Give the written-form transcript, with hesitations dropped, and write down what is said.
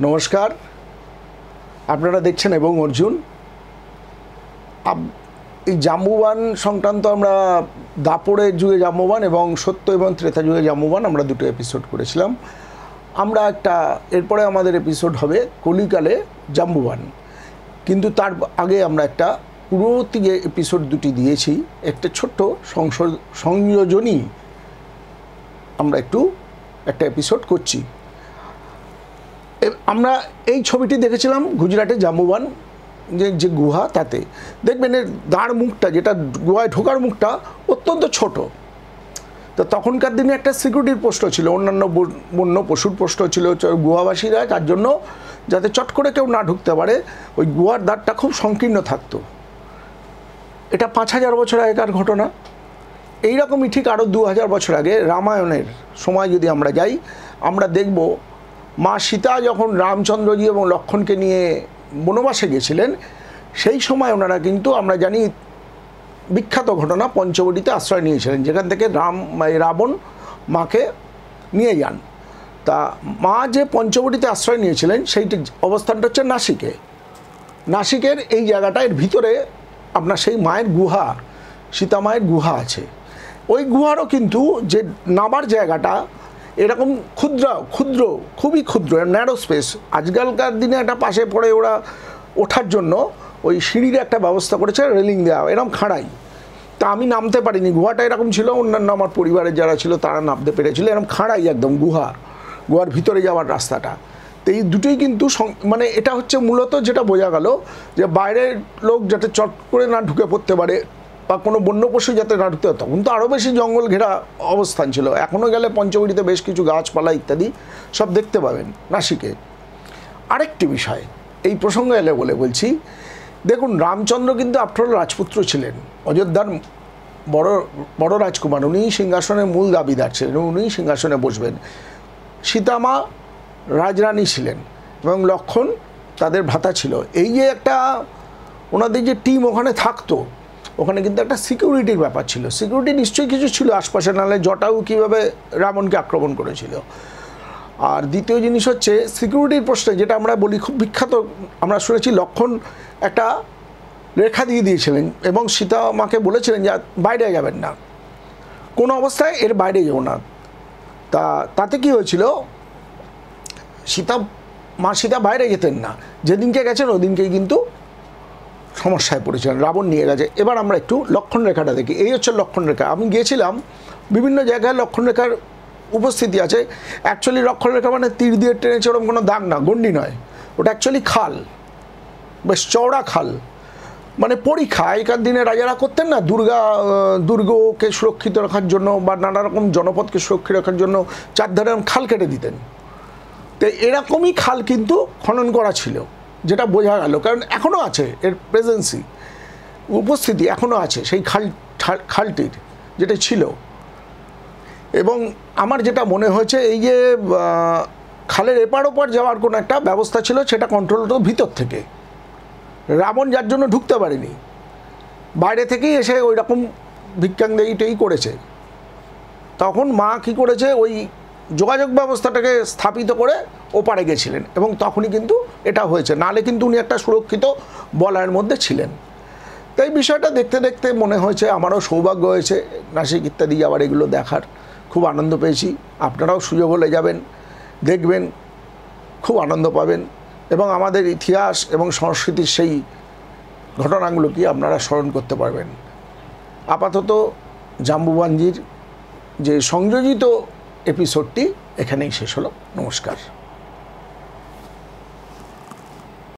নমস্কার, আপনারা দেখছেন এবং অর্জুন। এই জাম্বুবান সংক্রান্ত আমরা দাপরের যুগে জাম্বুবান এবং সত্য এবং ত্রেতা যুগে জাম্বুবান আমরা দুটো এপিসোড করেছিলাম। আমরা এরপরে আমাদের এপিসোড হবে কলিকালে জাম্বুবান। কিন্তু তার আগে আমরা একটা পূর্ববর্তী যে এপিসোড দুটি দিয়েছি একটা ছোট্ট সংযোজনই আমরা একটা এপিসোড করছি। আমরা এই ছবিটি দেখেছিলাম গুজরাটে জাম্বুবান যে গুহা, তাতে দেখবেন এর দাঁড় মুখটা, যেটা গুহায় ঢোকার মুখটা অত্যন্ত ছোট। তো তখনকার দিনে একটা সিকিউরিটির পোস্ট ছিল, অন্যান্য বন্য পশুর পোস্ট ছিল গুহাবাসীরা, তার জন্য যাতে চট করে কেউ না ঢুকতে পারে ওই গুহার দ্বারটা খুব সংকীর্ণ থাকতো। এটা 5000 বছর আগেকার ঘটনা। এইরকমই ঠিক আরও 2000 বছর আগে রামায়ণের সময় যদি আমরা যাই, আমরা দেখব মা সীতা যখন রামচন্দ্রজি এবং লক্ষ্মণকে নিয়ে বনবাসে গেছিলেন, সেই সময় ওনারা কিন্তু আমরা জানি বিখ্যাত ঘটনা পঞ্চবটিতে আশ্রয় নিয়েছিলেন, যেখান থেকে রাবণ মাকে নিয়ে যান। তা মা যে পঞ্চবটিতে আশ্রয় নিয়েছিলেন সেইটি অবস্থানটা হচ্ছে নাসিকের এই জায়গাটা, এর ভিতরে আপনার সেই মায়ের গুহা, সীতা মায়ের গুহা আছে। ওই গুহারও কিন্তু যে নামার জায়গাটা এরকম খুবই ক্ষুদ্র ন্যারো স্পেস। আজকালকার দিনে একটা পাশে পড়ে ওরা ওঠার জন্য ওই সিঁড়ির একটা ব্যবস্থা করেছে, রেলিং দেওয়া, এরকম খাড়াই। তা আমি নামতে পারিনি, গুহাটা এরকম ছিল, অন্যান্য আমার পরিবারের যারা ছিল তারা নামতে পেরেছিল। এরকম খাড়াই একদম গুহার ভিতরে যাওয়ার রাস্তাটা। তো এই দুটোই কিন্তু মানে এটা হচ্ছে মূলত যেটা বোঝা গেল যে বাইরের লোক যাতে চট করে না ঢুকে পড়তে পারে বা কোনো বন্য পশু যাতে না ঢুকতে, তখন তো আরও বেশি জঙ্গল ঘেরা অবস্থান ছিল। এখনও গেলে পঞ্চবটিতে বেশ কিছু গাছপালা ইত্যাদি সব দেখতে পাবেন নাসিকে। আরেকটি বিষয় এই প্রসঙ্গে এলে বলছি, দেখুন রামচন্দ্র কিন্তু আফটার অল রাজপুত্র ছিলেন, অযোধ্যার বড় রাজকুমার, উনি সিংহাসনের মূল দাবিদার ছিলেন, উনি সিংহাসনে বসবেন। সীতামা রাজরানী ছিলেন এবং লক্ষ্মণ তাদের ভ্রাতা ছিল। এই যে একটা ওনাদের যে টিম ওখানে থাকতো, ওখানে কিন্তু একটা সিকিউরিটির ব্যাপার ছিল। সিকিউরিটি নিশ্চয়ই কিছু ছিল আশপাশে, নাহলে জটায়ু কীভাবে রাবণকে আক্রমণ করেছিল। আর দ্বিতীয় জিনিস হচ্ছে সিকিউরিটির প্রশ্নে, যেটা আমরা বলি খুব বিখ্যাত, আমরা শুনেছি লক্ষ্মণ একটা রেখা দিয়ে দিয়েছিলেন এবং সীতা মাকে বলেছিলেন যে বাইরে যাবেন না, কোনো অবস্থায় এর বাইরে যাও না। তাতে কি হয়েছিল, মা সীতা বাইরে যেতেন না, যেদিনকে গেছেন ওদিনকেই কিন্তু সমস্যায় পড়েছিলেন, রাবণ নিয়ে গেছে। এবার আমরা একটু লক্ষণ রেখাটা দেখি। এই হচ্ছে লক্ষণ রেখা। আমি গিয়েছিলাম বিভিন্ন জায়গায়, লক্ষণ রেখার উপস্থিতি আছে। অ্যাকচুয়ালি লক্ষণ রেখা মানে তীর দিয়ে টেনেছে ওরকম কোনো দাগ না, গণ্ডি নয়, ওটা অ্যাকচুয়ালি খাল, বেশ চওড়া খাল। মানে পরীক্ষা আগেকার দিনে রাজারা করতেন না, দুর্গকে সুরক্ষিত রাখার জন্য বা নানা রকম জনপদকে সুরক্ষিত রাখার জন্য চারধারে খাল কেটে দিতেন। তো এরকমই খাল কিন্তু খনন করা ছিল, যেটা বোঝা গেল, কারণ এখনও আছে এর প্রেজেন্সি, উপস্থিতি এখনও আছে সেই খালটির, যেটা ছিল। এবং আমার যেটা মনে হয়েছে, এই যে খালের এপার ওপার যাওয়ার কোনো একটা ব্যবস্থা ছিল, সেটা কন্ট্রোল হতো ভিতর থেকে। রাবণ যার জন্য ঢুকতে পারেনি, বাইরে থেকেই এসে ওই রকম ভিক্ষাঙ্গিটাই করেছে। তখন মা কী করেছে, ওই যোগাযোগ ব্যবস্থাটাকে স্থাপিত করে ওপারে গেছিলেন এবং তখনই কিন্তু এটা হয়েছে, নাহলে কিন্তু উনি একটা সুরক্ষিত বলয়ের মধ্যে ছিলেন। তাই বিষয়টা দেখতে দেখতে মনে হয়েছে, আমারও সৌভাগ্য হয়েছে নাসিক ইত্যাদি যাওয়ার, এগুলো দেখার খুব আনন্দ পেয়েছি। আপনারাও সুযোগ হলে যাবেন, দেখবেন, খুব আনন্দ পাবেন এবং আমাদের ইতিহাস এবং সংস্কৃতির সেই ঘটনাগুলোকে আপনারা স্মরণ করতে পারবেন। আপাতত জাম্বুবানজির যে সংযোজিত এপিসোডটি এখানেই শেষ হলো। নমস্কার।